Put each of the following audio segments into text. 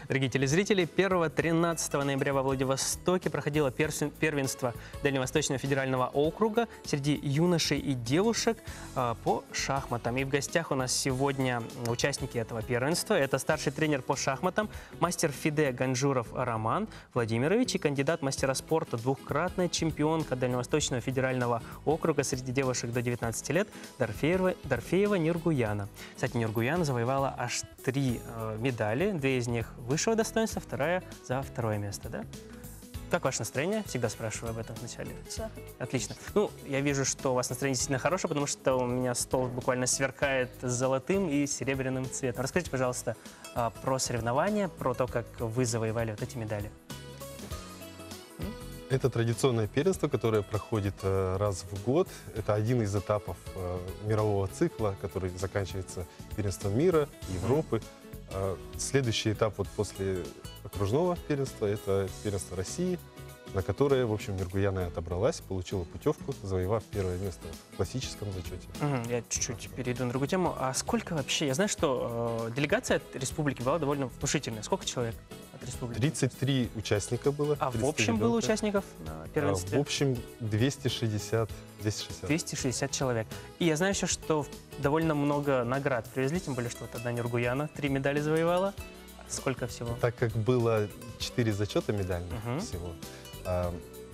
Дорогие телезрители, 1-13 ноября во Владивостоке проходило первенство Дальневосточного федерального округа среди юношей и девушек по шахматам. И в гостях у нас сегодня участники этого первенства. Это старший тренер по шахматам, мастер ФИДЕ Ганжуров Роман Владимирович и кандидат мастера спорта, двукратная чемпионка Дальневосточного федерального округа среди девушек до 19 лет Дорфеева Нургуяна. Кстати, Нургуяна завоевала аж 3 медали, 2 из них высшего достоинства, вторая за 2-е место, да? Как ваше настроение? Всегда спрашиваю об этом вначале. Все. Отлично. Ну, я вижу, что у вас настроение действительно хорошее, потому что у меня стол буквально сверкает золотым и серебряным цветом. Расскажите, пожалуйста, про соревнования, про то, как вы завоевали вот эти медали. Это традиционное первенство, которое проходит раз в год. Это один из этапов мирового цикла, который заканчивается первенством мира, Европы. Следующий этап вот после окружного первенства – это первенство России, на которое, в общем, Нургуяна отобралась, получила путевку, завоевав 1-е место в классическом зачете. Я чуть-чуть перейду на другую тему. А сколько вообще? Я знаю, что делегация от республики была довольно внушительная. Сколько человек от республики? 33 участника было. А в общем было участников на первенстве? В общем 260 человек. И я знаю еще, что довольно много наград привезли, тем более, что вот одна Нургуяна 3 медали завоевала. Сколько всего? Так как было 4 зачета медальных всего,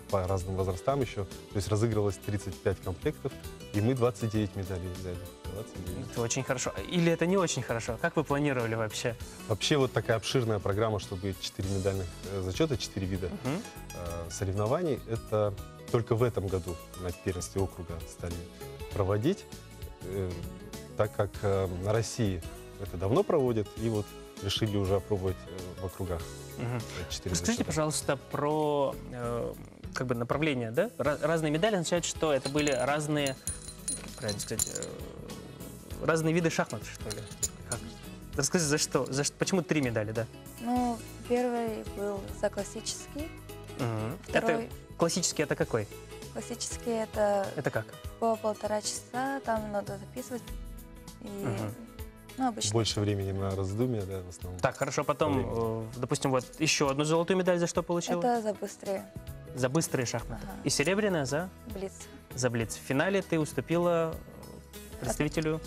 по разным возрастам еще, то есть разыгрывалось 35 комплектов, и мы 29 медалей взяли. 29. Это очень хорошо. Или это не очень хорошо? Как вы планировали вообще? Вообще вот такая обширная программа, чтобы 4 медальных зачета, 4 вида соревнований, это только в этом году на первенстве округа стали проводить, так как на России это давно проводят, и вот решили уже опробовать в округах. Расскажите, пожалуйста, про как бы направления, да? Разные медали означают, что это были разные, как правильно сказать, разные виды шахмат, что ли? Как? Расскажите, за что? Почему 3 медали, да? Ну, первый был за классический. Второй... Классический это какой? Классический это... Это как? По 1,5 часа, там надо записывать. И... Ну, обычно. Больше времени на раздумья, да, в основном. Так, хорошо, потом, допустим, вот еще одну золотую медаль за что получила? Это за быстрее. За быстрые шахматы. И серебряная за? Блиц. За блиц. В финале ты уступила представителю?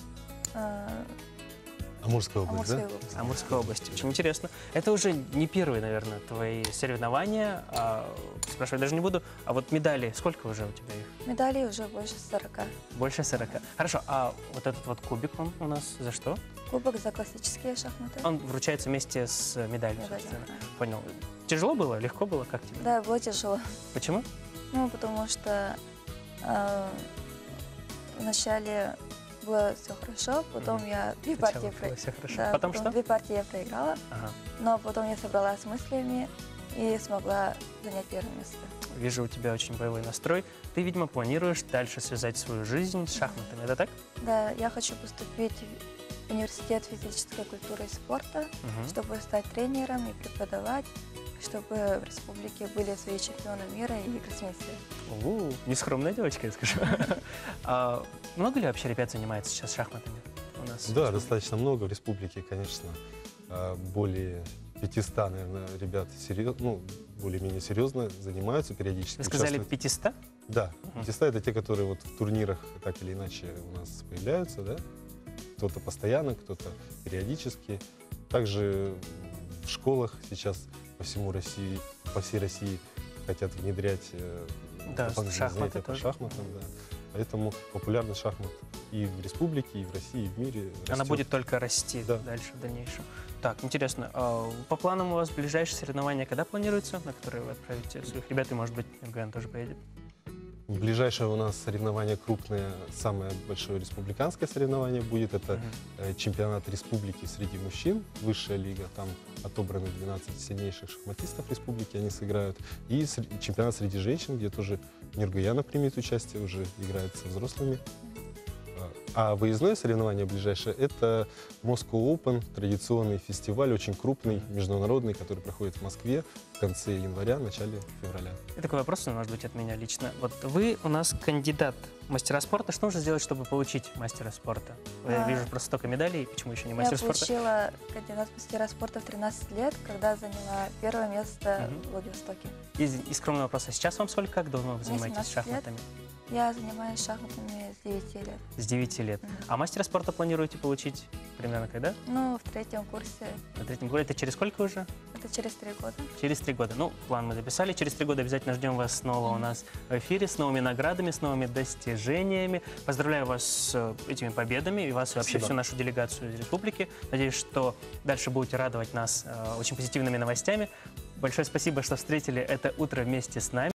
Амурской области, да? Амурской области. Очень интересно. Это уже не первые, наверное, твои соревнования. Спрашивать даже не буду. А вот медали, сколько уже у тебя их? Медалей уже больше 40. Больше 40. Хорошо, а вот этот вот кубик, он у нас за что? Кубок за классические шахматы. Он вручается вместе с медалью. Понял. Тяжело было? Легко было? Как тебе? Да, было тяжело. Почему? Ну, потому что вначале было все хорошо, потом я 2 партии проиграла. Потом что? 2 партии я проиграла, но потом я собралась с мыслями и смогла занять 1-е место. Вижу у тебя очень боевой настрой. Ты, видимо, планируешь дальше связать свою жизнь с шахматами, это так? Да, я хочу поступить в университет физической культуры и спорта, чтобы стать тренером и преподавать, чтобы в республике были свои чемпионы мира и гроссмейстеры. Нескромная девочка, я скажу. Много ли вообще ребят занимается сейчас шахматами у нас? Да, достаточно много. В республике, конечно, более 500, наверное, ребят более-менее серьезно занимаются периодически. Вы сказали 500? Да, 500 это те, которые вот в турнирах так или иначе у нас появляются, да? Кто-то постоянно, кто-то периодически. Также в школах сейчас по всей России хотят внедрять шахматы по шахматам. Да. Поэтому популярность шахмат и в республике, и в России, и в мире растет. Она будет только расти дальше, в дальнейшем. Так, интересно, по планам у вас ближайшие соревнования когда планируются, на которые вы отправите своих ребят, и, может быть, Нургуяна тоже поедет? Ближайшее у нас соревнование крупное, самое большое республиканское соревнование будет. Это чемпионат республики среди мужчин, высшая лига. Там отобраны 12 сильнейших шахматистов республики, они сыграют. И чемпионат среди женщин, где тоже Нургуяна примет участие, уже играет со взрослыми. А выездное соревнование ближайшее — это Moscow Open, традиционный фестиваль, очень крупный, международный, который проходит в Москве в конце января, начале февраля. И такой вопрос, может быть, от меня лично. Вот вы у нас кандидат в мастера спорта. Что нужно сделать, чтобы получить мастера спорта? Я вижу просто столько медалей. Почему еще не мастер Я спорта? получила кандидат в мастера спорта в 13 лет, когда заняла первое место в Владивостоке. Из скромного вопроса. Сейчас вам сколько? Как давно вы Мне занимаетесь 17 лет. шахматами? Я занимаюсь шахматами с 9 лет. С 9 лет. А мастера спорта планируете получить примерно когда? Ну, в 3-м курсе. На 3-м году. Это через сколько уже? Это через 3 года. Через 3 года. Ну, план мы записали. Через 3 года обязательно ждем вас снова у нас в эфире, с новыми наградами, с новыми достижениями. Поздравляю вас с этими победами и вас и вообще Спасибо. всю нашу делегацию из республики. Надеюсь, что дальше будете радовать нас очень позитивными новостями. Большое спасибо, что встретили это утро вместе с нами.